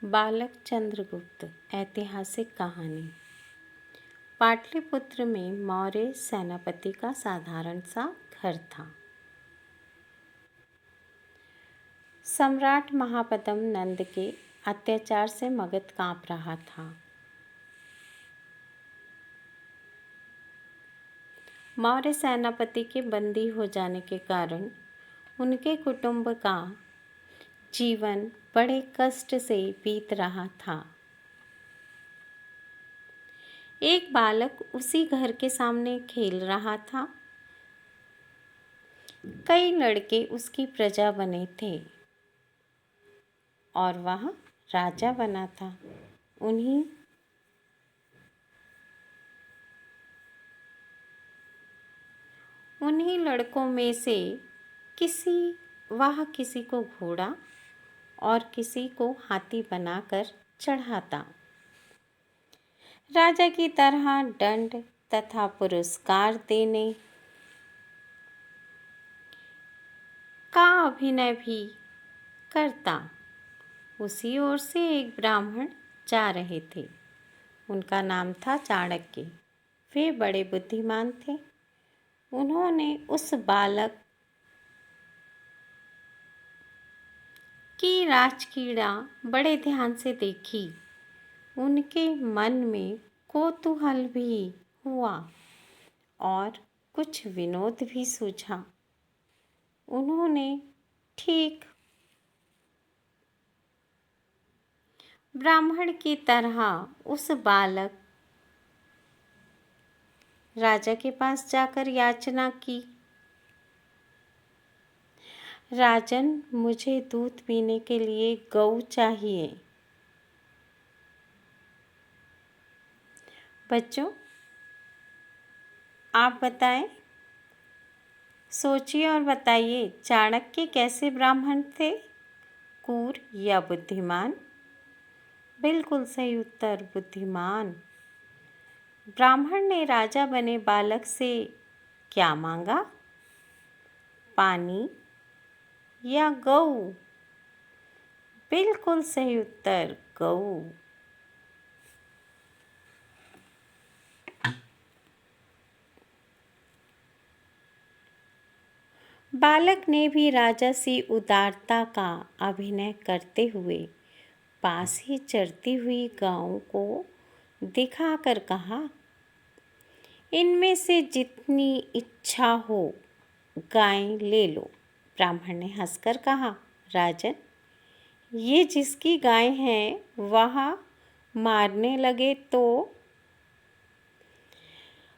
बालक चंद्रगुप्त ऐतिहासिक कहानी। पाटलिपुत्र में मौर्य सेनापति का साधारण सा घर था। सम्राट महापद्म नंद के अत्याचार से मगध कांप रहा था। मौर्य सेनापति के बंदी हो जाने के कारण उनके कुटुंब का जीवन बड़े कष्ट से बीत रहा था। एक बालक उसी घर के सामने खेल रहा था। कई लड़के उसकी प्रजा बने थे और वह राजा बना था। उन्हीं लड़कों में से किसी को घोड़ा और किसी को हाथी बनाकर चढ़ाता। राजा की तरह दंड तथा पुरस्कार देने का अभिनय भी करता। उसी ओर से एक ब्राह्मण जा रहे थे। उनका नाम था चाणक्य। वे बड़े बुद्धिमान थे। उन्होंने उस बालक की राजक्रीड़ा बड़े ध्यान से देखी। उनके मन में कौतूहल भी हुआ और कुछ विनोद भी सूझा। उन्होंने ठीक ब्राह्मण की तरह उस बालक राजा के पास जाकर याचना की, राजन, मुझे दूध पीने के लिए गऊ चाहिए। बच्चों, आप बताएं, सोचिए और बताइए, चाणक्य कैसे ब्राह्मण थे, क्रूर या बुद्धिमान? बिल्कुल सही उत्तर, बुद्धिमान। ब्राह्मण ने राजा बने बालक से क्या मांगा? पानी या गऊ? बिल्कुल सही उत्तर, गऊ। बालक ने भी राजा से उदारता का अभिनय करते हुए पास ही चरती हुई गायों को दिखाकर कहा, इनमें से जितनी इच्छा हो गायें ले लो। ब्राह्मण ने हंसकर कहा, राजन, ये जिसकी गाय हैं वह मारने लगे तो?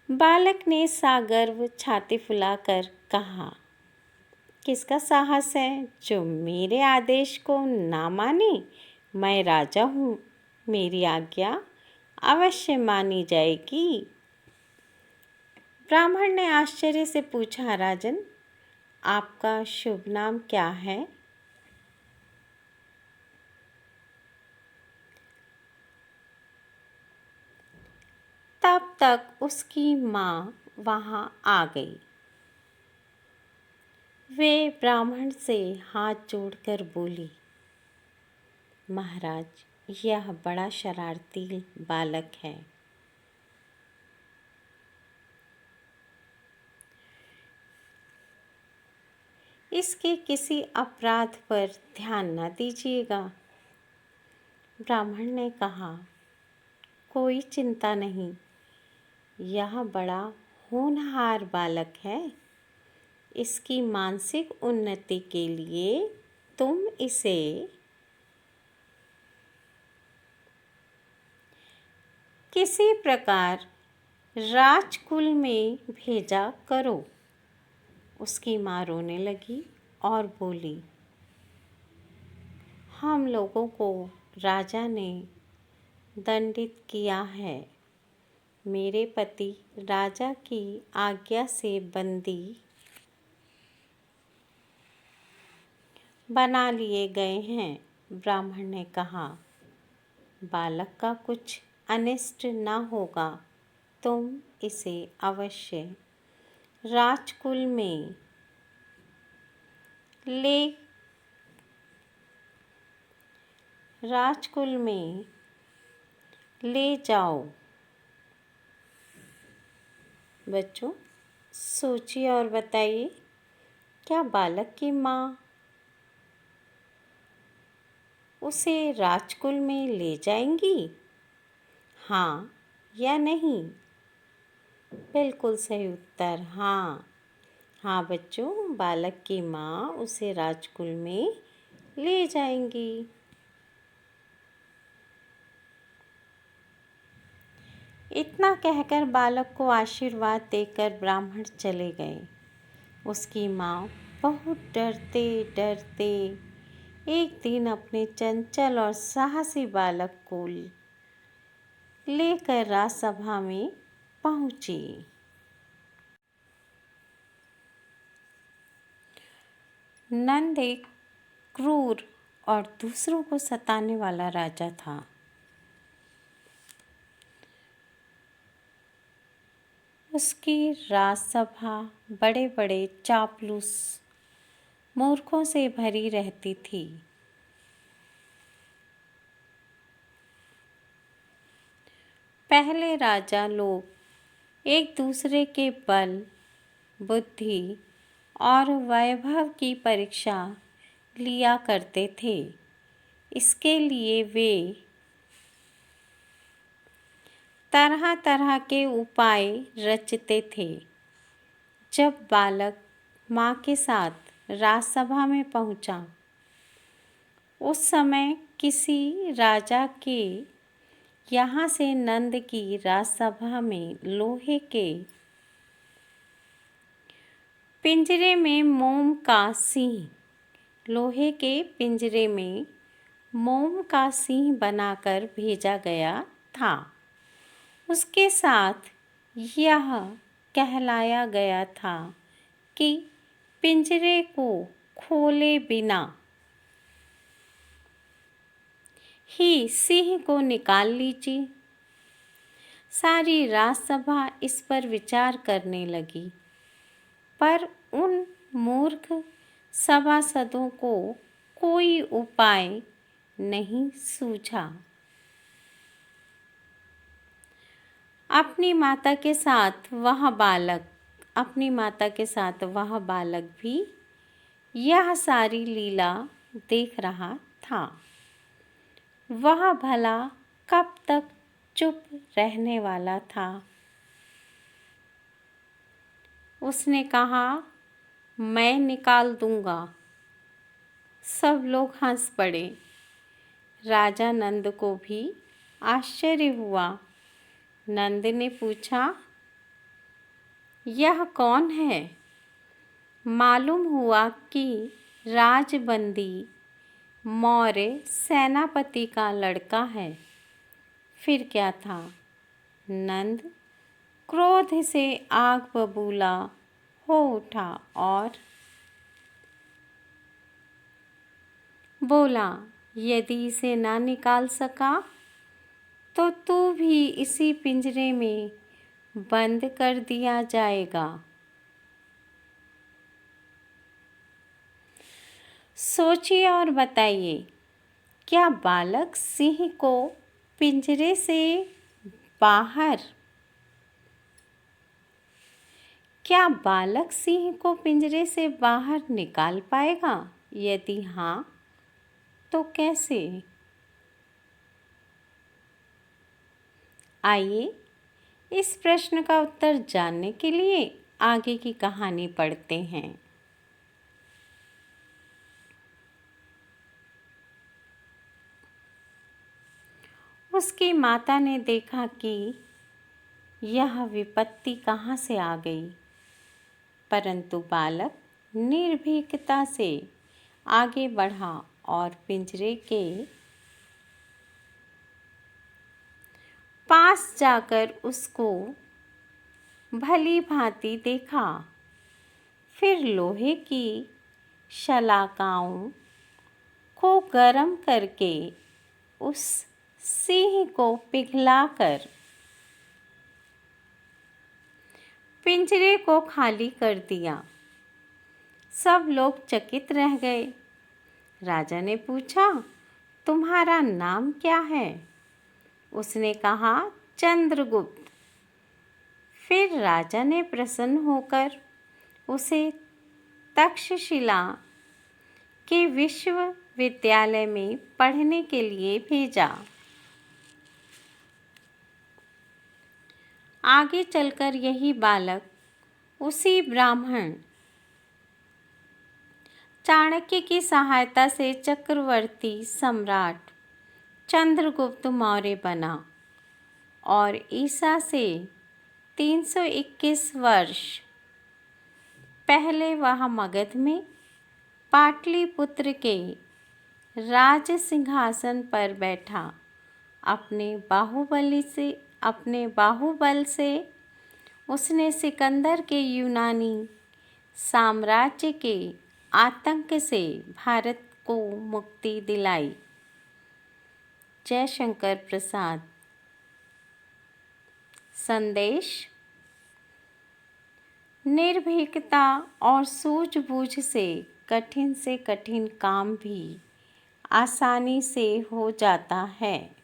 बालक ने सागर्व छाती फुलाकर कहा, किसका साहस है जो मेरे आदेश को ना माने? मैं राजा हूँ, मेरी आज्ञा अवश्य मानी जाएगी। ब्राह्मण ने आश्चर्य से पूछा, राजन, आपका शुभ नाम क्या है? तब तक उसकी माँ वहाँ आ गई। वे ब्राह्मण से हाथ जोड़कर बोली, महाराज, यह बड़ा शरारती बालक है। इसके किसी अपराध पर ध्यान न दीजिएगा। ब्राह्मण ने कहा, कोई चिंता नहीं, यह बड़ा होनहार बालक है। इसकी मानसिक उन्नति के लिए तुम इसे किसी प्रकार राजकुल में भेजा करो। उसकी माँ रोने लगी और बोली, हम लोगों को राजा ने दंडित किया है। मेरे पति राजा की आज्ञा से बंदी बना लिए गए हैं। ब्राह्मण ने कहा, बालक का कुछ अनिष्ट न होगा। तुम इसे अवश्य राजकुल में राजकुल में ले जाओ। बच्चों, सोचिए और बताइए, क्या बालक की माँ उसे राजकुल में ले जाएंगी? हाँ या नहीं? बिल्कुल सही उत्तर हाँ। हाँ बच्चों, बालक की माँ उसे राजकुल में ले जाएंगी। इतना कहकर बालक को आशीर्वाद देकर ब्राह्मण चले गए। उसकी माँ बहुत डरते डरते एक दिन अपने चंचल और साहसी बालक को लेकर राजसभा में पहुंची। नंद एक क्रूर और दूसरों को सताने वाला राजा था। उसकी राजसभा बड़े बड़े चापलूस मूर्खों से भरी रहती थी। पहले राजा लोग एक दूसरे के बल, बुद्धि और वैभव की परीक्षा लिया करते थे। इसके लिए वे तरह तरह के उपाय रचते थे। जब बालक माँ के साथ राजसभा में पहुँचा, उस समय किसी राजा के यहाँ से नंद की राजसभा में लोहे के पिंजरे में मोम का सिंह बनाकर भेजा गया था। उसके साथ यह कहलाया गया था कि पिंजरे को खोले बिना ही सिंह को निकाल लीजिए। सारी राजसभा इस पर विचार करने लगी, पर उन मूर्ख सभासदों को कोई उपाय नहीं सूझा। अपनी माता के साथ वह बालक भी यह सारी लीला देख रहा था। वह भला कब तक चुप रहने वाला था। उसने कहा, मैं निकाल दूंगा। सब लोग हंस पड़े। राजा नंद को भी आश्चर्य हुआ। नंद ने पूछा, यह कौन है? मालूम हुआ कि राजबंदी मौर्य सेनापति का लड़का है। फिर क्या था? नंद क्रोध से आग बबूला हो उठा और बोला, यदि इसे ना निकाल सका तो तू भी इसी पिंजरे में बंद कर दिया जाएगा। सोचिए और बताइए, क्या बालक सिंह को पिंजरे से बाहर निकाल पाएगा? यदि हाँ, तो कैसे? आइए इस प्रश्न का उत्तर जानने के लिए आगे की कहानी पढ़ते हैं। उसकी माता ने देखा कि यह विपत्ति कहाँ से आ गई, परंतु बालक निर्भीकता से आगे बढ़ा और पिंजरे के पास जाकर उसको भली भांति देखा। फिर लोहे की शलाकाओं को गर्म करके उस सिंह को पिघलाकर पिंजरे को खाली कर दिया। सब लोग चकित रह गए। राजा ने पूछा, तुम्हारा नाम क्या है? उसने कहा, चंद्रगुप्त। फिर राजा ने प्रसन्न होकर उसे तक्षशिला के विश्वविद्यालय में पढ़ने के लिए भेजा। आगे चलकर यही बालक उसी ब्राह्मण चाणक्य की सहायता से चक्रवर्ती सम्राट चंद्रगुप्त मौर्य बना और ईसा से 321 वर्ष पहले वह मगध में पाटलिपुत्र के राज सिंहासन पर बैठा। अपने बाहुबल से उसने सिकंदर के यूनानी साम्राज्य के आतंक से भारत को मुक्ति दिलाई। जयशंकर प्रसाद। संदेश: निर्भीकता और सूझबूझ से कठिन काम भी आसानी से हो जाता है।